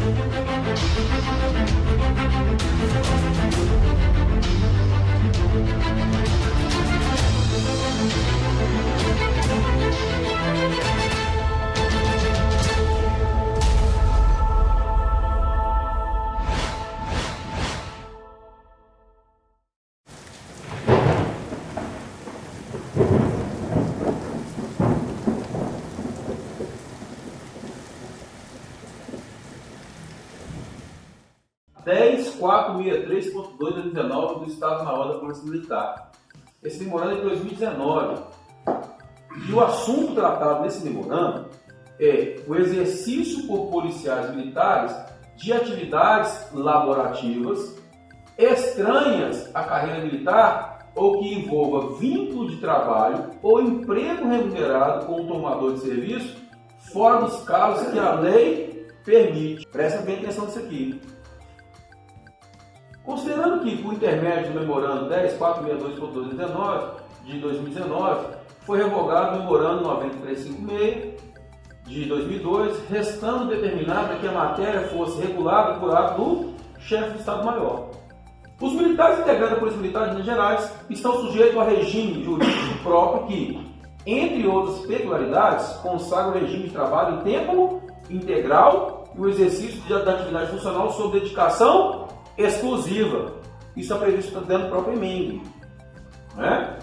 (10.463.2/2019) do Estado-Maior da Polícia Militar. Esse memorando é de 2019. E o assunto tratado nesse memorando é o exercício por policiais militares de atividades laborativas estranhas à carreira militar ou que envolva vínculo de trabalho ou emprego remunerado com o tomador de serviço fora dos casos que a lei permite. Presta bem atenção nisso aqui. Considerando que, por intermédio do memorando 10.462.219 de 2019, foi revogado o memorando 9356 de 2002, restando determinada que a matéria fosse regulada por ato do chefe do Estado-Maior. Os militares integrantes da Polícia Militar de Minas Gerais estão sujeitos a regime jurídico próprio que, entre outras peculiaridades, consagra o regime de trabalho em tempo integral e o exercício da atividade funcional sob dedicação exclusiva. Isso é previsto dentro do próprio emenda. Né?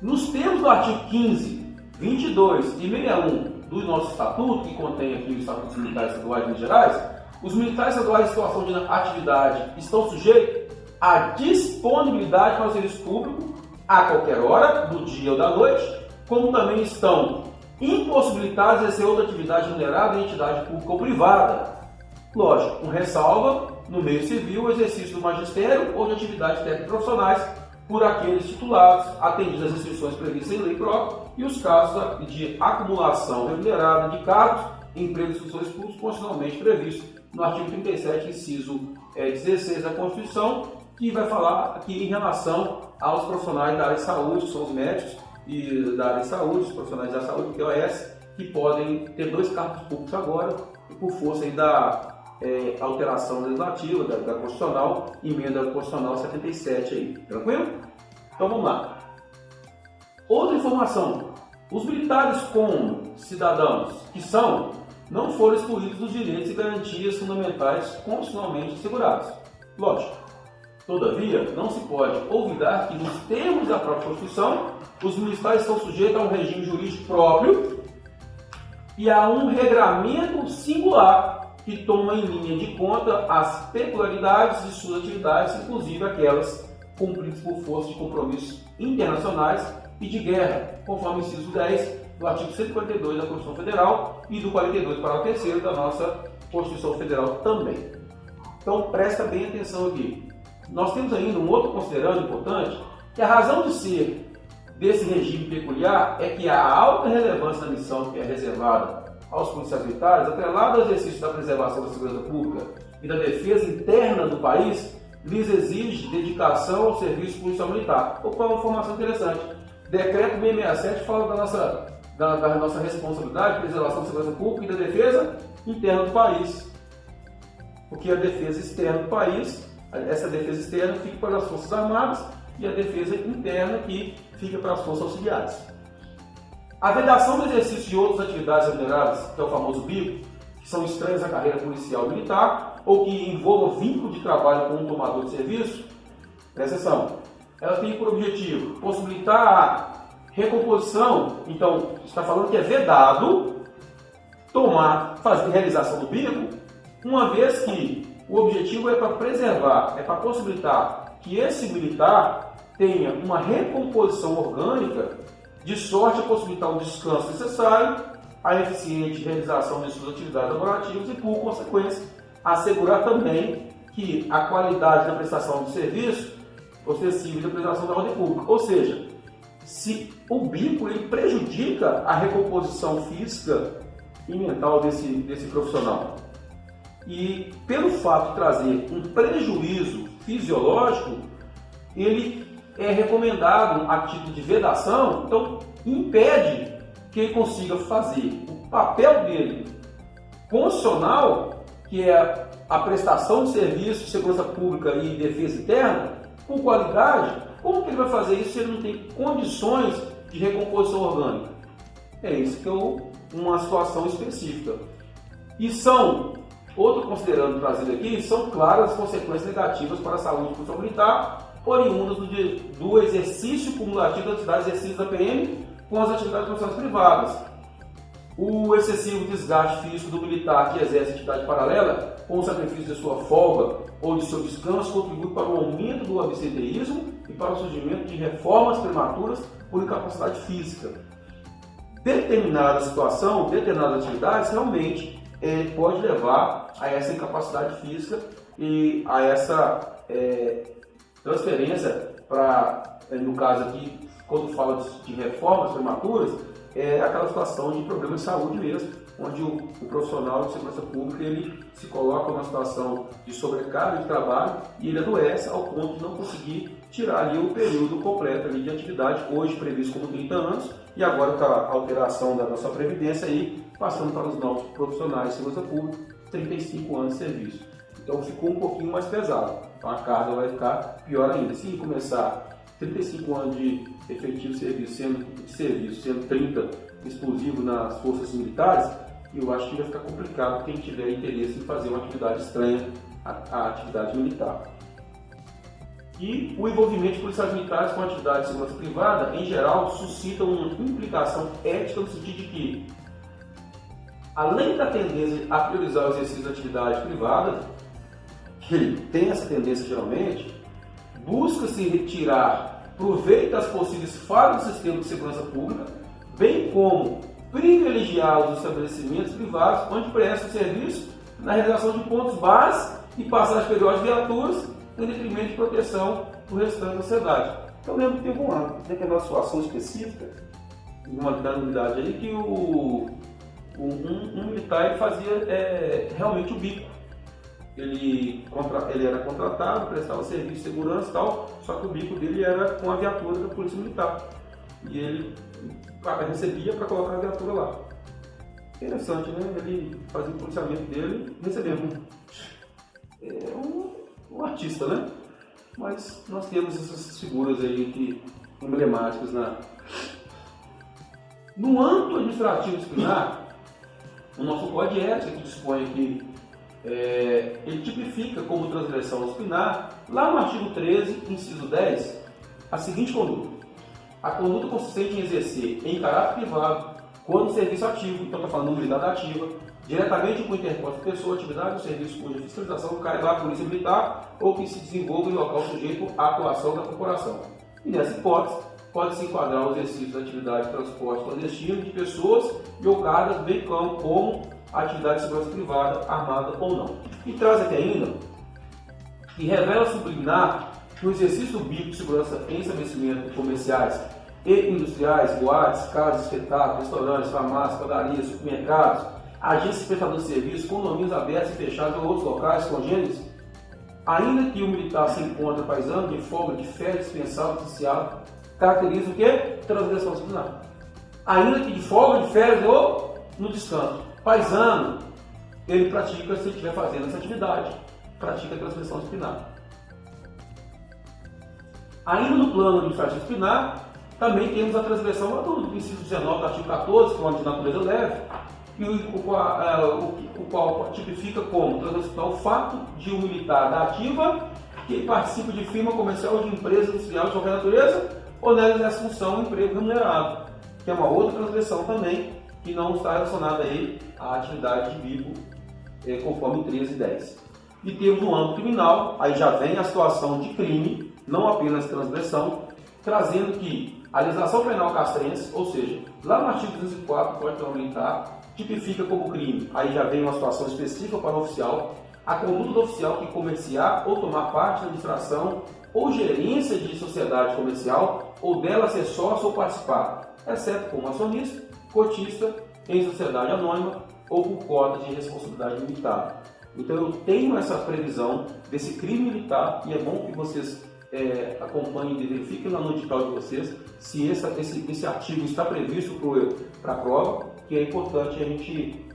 Nos termos do artigo 15, 22 e 61 do nosso estatuto, que contém aqui o Estatuto dos Militares Estaduais de Minas Gerais, os militares estaduais em situação de atividade estão sujeitos à disponibilidade para o serviço público a qualquer hora, do dia ou da noite, como também estão impossibilitados de exercer outra atividade remunerada em entidade pública ou privada. Lógico, com ressalva, no meio civil, o exercício do magistério ou de atividades técnico-profissionais por aqueles titulados, atendidas as restrições previstas em lei própria e os casos de acumulação remunerada de cargos em empregos e funções públicas constitucionalmente previstos no artigo 37, inciso 16 da Constituição, que vai falar aqui em relação aos profissionais da área de saúde, que são os médicos e da área de saúde, os profissionais da saúde, QoS, que podem ter 2 cargos públicos agora, por força aí da alteração legislativa, da Constitucional, emenda Constitucional 77 aí, tranquilo? Então vamos lá. Outra informação, os militares como cidadãos que são, não foram excluídos dos direitos e garantias fundamentais constitucionalmente assegurados. Lógico, todavia, não se pode olvidar que nos termos da própria Constituição, os militares estão sujeitos a um regime jurídico próprio e a um regramento singular que toma em linha de conta as peculiaridades de suas atividades, inclusive aquelas cumpridas por força de compromissos internacionais e de guerra, conforme o inciso 10 do artigo 142 da Constituição Federal e do 42, parágrafo 3º da nossa Constituição Federal também. Então presta bem atenção aqui. Nós temos ainda um outro considerando importante, que a razão de ser desse regime peculiar é que a alta relevância da missão que é reservada aos policiais militares, atrelado ao exercício da preservação da segurança pública e da defesa interna do país, lhes exige dedicação ao serviço policial militar. Opa, uma informação interessante. Decreto 667 fala da nossa responsabilidade de preservação da segurança pública e da defesa interna do país. Porque a defesa externa do país, essa defesa externa fica para as Forças Armadas e a defesa interna que fica para as Forças Auxiliares. A vedação do exercício de outras atividades remuneradas, que é o famoso bico, que são estranhas à carreira policial militar ou que envolvam vínculo de trabalho com um tomador de serviço, presta atenção, ela tem por objetivo possibilitar a recomposição. Então, está falando que é vedado fazer realização do bico, uma vez que o objetivo é para preservar, é para possibilitar que esse militar tenha uma recomposição orgânica de sorte a possibilitar o descanso necessário, a eficiente realização de suas atividades laborativas e, por consequência, assegurar também que a qualidade da prestação de serviço ostensiva e da preservação da ordem pública. Ou seja, se o bico ele prejudica a recomposição física e mental desse profissional. E pelo fato de trazer um prejuízo fisiológico, ele é recomendado a título de vedação, então impede que ele consiga fazer o papel dele constitucional, que é a prestação de serviço de segurança pública e defesa interna, com qualidade, como que ele vai fazer isso se ele não tem condições de recomposição orgânica? É isso que é uma situação específica. E outro considerando trazido aqui, são claras as consequências negativas para a saúde profissional militar, oriundas do exercício cumulativo das atividades exercícios da PM com as atividades profissionais privadas. O excessivo desgaste físico do militar que exerce atividade paralela, com o sacrifício de sua folga ou de seu descanso, contribui para o aumento do absenteísmo e para o surgimento de reformas prematuras por incapacidade física. Determinada situação, determinadas atividades, realmente pode levar a essa incapacidade física e a essa transferência para, no caso aqui, quando fala de reformas prematuras, é aquela situação de problema de saúde mesmo, onde o profissional de segurança pública ele se coloca numa situação de sobrecarga de trabalho e ele adoece ao ponto de não conseguir tirar ali o período completo ali de atividade, hoje previsto como 30 anos, e agora com a alteração da nossa previdência aí, passando para os novos profissionais de segurança pública, 35 anos de serviço. Então ficou um pouquinho mais pesado, então a carga vai ficar pior ainda. Se começar 35 anos de efetivo serviço, sendo 30 exclusivo nas forças militares, eu acho que vai ficar complicado quem tiver interesse em fazer uma atividade estranha à atividade militar. E o envolvimento de policiais militares com a atividade de segurança privada, em geral, suscita uma implicação ética no sentido de que, além da tendência a priorizar o exercício da atividade privada, que ele tem essa tendência geralmente, busca-se retirar proveito das possíveis falhas do sistema de segurança pública, bem como privilegiar os estabelecimentos privados onde prestam serviço na realização de pontos base e passagem periódica de viaturas em detrimento de proteção do restante da sociedade. Eu lembro que teve uma situação específica, uma unidade aí, que um militar ele fazia realmente o bico. Ele era contratado, prestava serviço de segurança e tal, só que o bico dele era com a viatura da Polícia Militar. E ele recebia para colocar a viatura lá. Interessante, né? Ele fazia o policiamento dele recebendo. É um artista, né? Mas nós temos essas figuras aí emblemáticas no âmbito administrativo disciplinar. O nosso código de ética que dispõe aqui, ele tipifica como transgressão disciplinar, lá no artigo 13, inciso 10, a seguinte conduta. A conduta consistente em exercer em caráter privado, quando serviço ativo, então está falando de mobilidade ativa, diretamente com interposta pessoa, atividade ou serviço cuja fiscalização cai da Polícia Militar ou que se desenvolva em local sujeito à atuação da corporação. E nessa hipótese, pode-se enquadrar o exercício da atividade de transporte clandestino de pessoas e ou cargas, bem como a atividade de segurança privada, armada ou não. E traz aqui ainda que revela subliminar que o exercício do bico de segurança em estabelecimentos comerciais e industriais, boates, casas, espetáculos, restaurantes, farmácias, padarias, supermercados, agências prestadoras de serviços, condomínios abertos e fechados ou outros locais congêneres, ainda que o militar se encontre paisano de folga, de férias, dispensado, licenciado, caracteriza o quê? Transgressão disciplinar. Ainda que de folga, de férias ou no descanso. Paisano, ele pratica, se ele estiver fazendo essa atividade, pratica a transgressão disciplinar. Ainda no plano administrativo disciplinar, também temos a transgressão do inciso 19 do artigo 14, que é uma de natureza leve, o qual tipifica como transgressão o fato de um militar da ativa que participa de firma comercial ou de empresa industrial de qualquer natureza ou nela exerce função emprego remunerado, que é uma outra transgressão também que não está relacionada aí à atividade de bico, conforme 13.10. E temos no âmbito criminal, aí já vem a situação de crime, não apenas transgressão, trazendo que a legislação penal castrense, ou seja, lá no artigo 204 do Código Penal Militar, tipifica como crime, aí já vem uma situação específica para o oficial, a conduta do oficial que comerciar ou tomar parte da administração ou gerência de sociedade comercial ou dela ser sócio ou participar, exceto como acionista, cotista, em sociedade anônima ou por cota de responsabilidade limitada. Então eu tenho essa previsão desse crime militar e é bom que vocês acompanhem e verifiquem lá no edital de vocês se esse artigo está previsto para a prova, que é importante a gente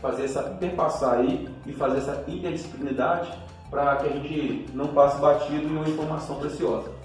fazer essa interpassar aí e fazer essa interdisciplinaridade para que a gente não passe batido em uma informação preciosa.